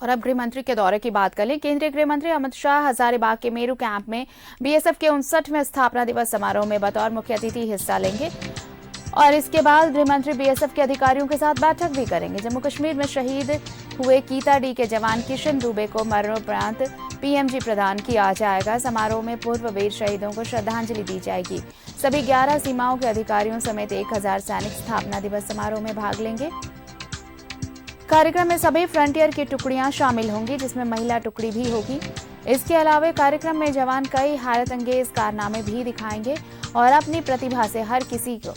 और अब गृह मंत्री के दौरे की बात कर लें। केंद्रीय गृह मंत्री अमित शाह हजारीबाग के मेरू कैंप में बीएसएफ के 59वें स्थापना दिवस समारोह में बतौर मुख्य अतिथि हिस्सा लेंगे और इसके बाद गृह मंत्री बीएसएफ के अधिकारियों के साथ बैठक भी करेंगे। जम्मू कश्मीर में शहीद हुए कीता डी के जवान किशन दुबे को मरणोपरांत पीएमजी प्रदान किया जाएगा। समारोह में पूर्व वीर शहीदों को श्रद्धांजलि दी जाएगी। सभी 11 सीमाओं के अधिकारियों समेत 1000 सैनिक स्थापना दिवस समारोह में भाग लेंगे। कार्यक्रम में सभी फ्रंटियर की टुकड़ियां शामिल होंगी, जिसमें महिला टुकड़ी भी होगी। इसके अलावा कार्यक्रम में जवान कई हैरत अंगेज कारनामे भी दिखाएंगे और अपनी प्रतिभा से हर किसी को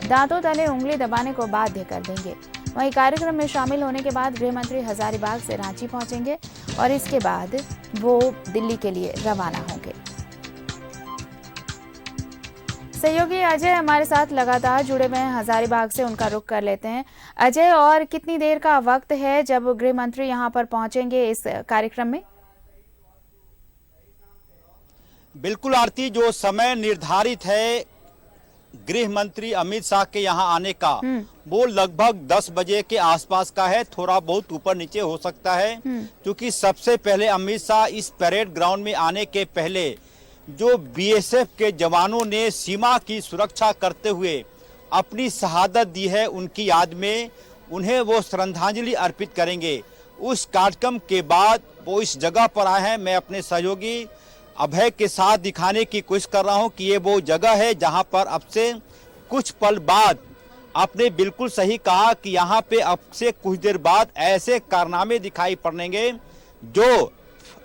दांतों तले उंगली दबाने को बाध्य कर देंगे। वहीं कार्यक्रम में शामिल होने के बाद गृह मंत्री हजारीबाग से रांची पहुंचेंगे और इसके बाद वो दिल्ली के लिए रवाना होंगे। सहयोगी अजय हमारे साथ लगातार जुड़े हुए हैं, हजारीबाग से उनका रुख कर लेते हैं। अजय, और कितनी देर का वक्त है जब गृह मंत्री यहां पर पहुंचेंगे इस कार्यक्रम में? बिल्कुल आरती, जो समय निर्धारित है गृह मंत्री अमित शाह के यहां आने का वो लगभग 10 बजे के आसपास का है। थोड़ा बहुत ऊपर नीचे हो सकता है, क्योंकि सबसे पहले अमित शाह इस परेड ग्राउंड में आने के पहले जो बीएसएफ के जवानों ने सीमा की सुरक्षा करते हुए अपनी शहादत दी है, उनकी याद में उन्हें वो श्रद्धांजलि अर्पित करेंगे। उस कार्यक्रम के बाद वो इस जगह पर आए हैं। मैं अपने सहयोगी अभय के साथ दिखाने की कोशिश कर रहा हूं कि ये वो जगह है जहां पर अब से कुछ पल बाद, आपने बिल्कुल सही कहा कि यहाँ पे अब से कुछ देर बाद ऐसे कारनामे दिखाई पड़ेंगे जो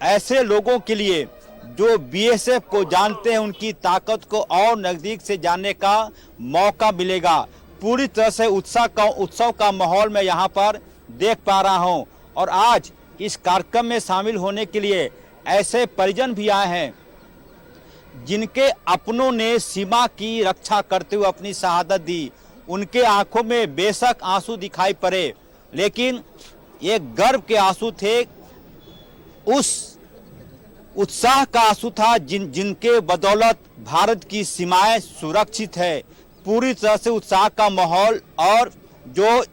ऐसे लोगों के लिए जो बीएसएफ को जानते हैं उनकी ताकत को और नजदीक से जानने का मौका मिलेगा। पूरी तरह से उत्सव का माहौल मैं यहाँ पर देख पा रहा हूँ। और आज इस कार्यक्रम में शामिल होने के लिए ऐसे परिजन भी आए हैं जिनके अपनों ने सीमा की रक्षा करते हुए अपनी शहादत दी। उनके आंखों में बेशक आंसू दिखाई पड़े, लेकिन ये गर्व के आंसू थे, उस उत्साह का आंसू था जिनके बदौलत भारत की सीमाएं सुरक्षित है। पूरी तरह से उत्साह का माहौल, और जो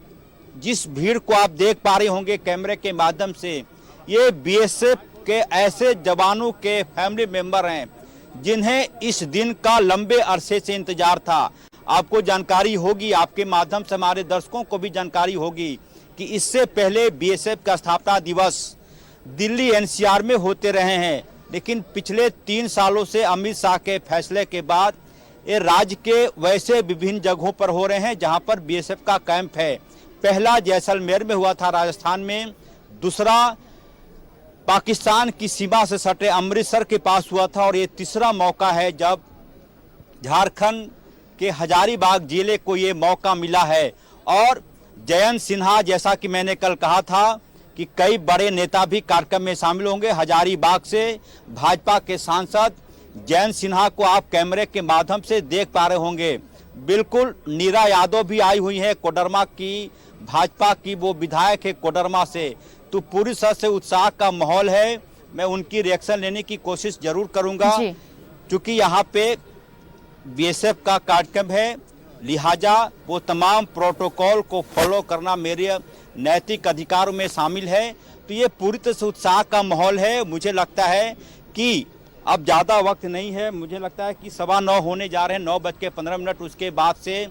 जिस भीड़ को आप देख पा रहे होंगे कैमरे के माध्यम से, ये बीएसएफ के ऐसे जवानों के फैमिली मेंबर हैं जिन्हें इस दिन का लंबे अरसे से इंतजार था। आपको जानकारी होगी, आपके माध्यम से हमारे दर्शकों को भी जानकारी होगी कि इससे पहले बीएसएफ का स्थापना दिवस दिल्ली एनसीआर में होते रहे हैं, लेकिन पिछले 3 सालों से अमित शाह के फैसले के बाद ये राज्य के वैसे विभिन्न जगहों पर हो रहे हैं जहां पर बीएसएफ का कैंप है। पहला जैसलमेर में हुआ था राजस्थान में, दूसरा पाकिस्तान की सीमा से सटे अमृतसर के पास हुआ था, और ये तीसरा मौका है जब झारखंड के हजारीबाग जिले को ये मौका मिला है। और जयंत सिन्हा, जैसा कि मैंने कल कहा था कि कई बड़े नेता भी कार्यक्रम में शामिल होंगे। हजारीबाग से भाजपा के सांसद जयंत सिन्हा को आप कैमरे के माध्यम से देख पा रहे होंगे। बिल्कुल नीरा यादव भी आई हुई है, कोडरमा की भाजपा की वो विधायक है कोडरमा से। तो पूरी तरह से उत्साह का माहौल है। मैं उनकी रिएक्शन लेने की कोशिश जरूर करूंगा, क्योंकि यहाँ पे बीएसएफ का कार्यक्रम है, लिहाजा वो तमाम प्रोटोकॉल को फॉलो करना मेरे नैतिक अधिकारों में शामिल है। तो ये पूरी तरह से उत्साह का माहौल है। मुझे लगता है कि अब ज़्यादा वक्त नहीं है, मुझे लगता है कि 9:15 होने जा रहे हैं, 9:15। उसके बाद से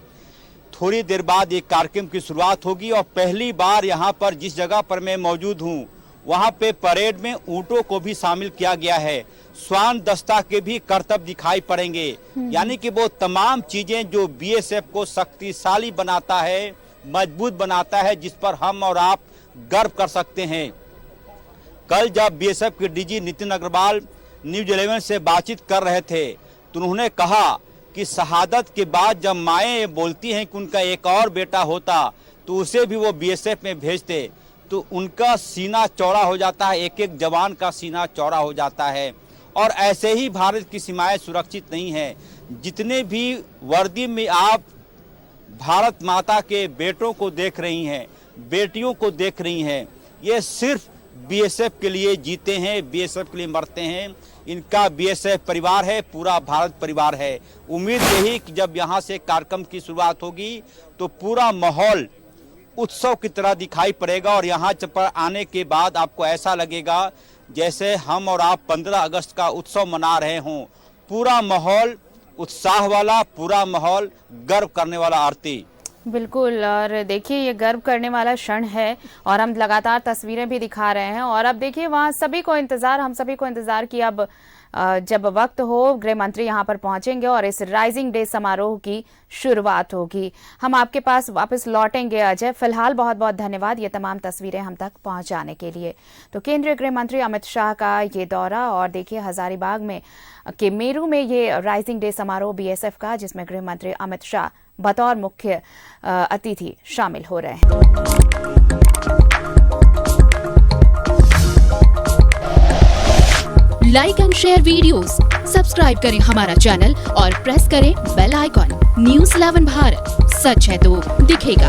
थोड़ी देर बाद एक कार्यक्रम की शुरुआत होगी। और पहली बार यहाँ पर जिस जगह पर मैं मौजूद हूँ वहाँ पे परेड में ऊँटों को भी शामिल किया गया है, श्वान दस्ता के भी करतब दिखाई पड़ेंगे। यानी कि वो तमाम चीजें जो बीएसएफ को शक्तिशाली बनाता है, मजबूत बनाता है, जिस पर हम और आप गर्व कर सकते हैं। कल जब बीएसएफ के डीजी नितिन अग्रवाल न्यूज 11 से बातचीत कर रहे थे तो उन्होंने कहा कि शहादत के बाद जब माएँ बोलती हैं कि उनका एक और बेटा होता तो उसे भी वो बीएसएफ में भेजते, तो उनका सीना चौड़ा हो जाता है, एक एक जवान का सीना चौड़ा हो जाता है। और ऐसे ही भारत की सीमाएं सुरक्षित नहीं हैं। जितने भी वर्दी में आप भारत माता के बेटों को देख रही हैं, बेटियों को देख रही हैं, ये सिर्फ बीएसएफ के लिए जीते हैं, बीएसएफ के लिए मरते हैं। इनका बीएसएफ परिवार है, पूरा भारत परिवार है। उम्मीद यही कि जब यहाँ से कार्यक्रम की शुरुआत होगी तो पूरा माहौल उत्सव की तरह दिखाई पड़ेगा और यहाँ पर आने के बाद आपको ऐसा लगेगा जैसे हम और आप 15 अगस्त का उत्सव मना रहे हों। पूरा माहौल उत्साह वाला, पूरा माहौल गर्व करने वाला। आरती, बिल्कुल, और देखिए ये गर्व करने वाला क्षण है और हम लगातार तस्वीरें भी दिखा रहे हैं। और अब देखिए वहाँ हम सभी को इंतजार कि अब जब वक्त हो गृह मंत्री यहाँ पर पहुंचेंगे और इस राइजिंग डे समारोह की शुरुआत होगी। हम आपके पास वापस लौटेंगे अजय। फिलहाल बहुत बहुत धन्यवाद ये तमाम तस्वीरें हम तक पहुंचाने के लिए। तो केंद्रीय गृह मंत्री अमित शाह का ये दौरा और देखिए हजारीबाग में के मेरू में ये राइजिंग डे समारोह बीएसएफ का, जिसमें गृह मंत्री अमित शाह बतौर मुख्य अतिथि शामिल हो रहे हैं। Like and share videos, subscribe करें हमारा चैनल और प्रेस करें बेल आइकॉन। न्यूज़ 11 भारत, सच है तो दिखेगा।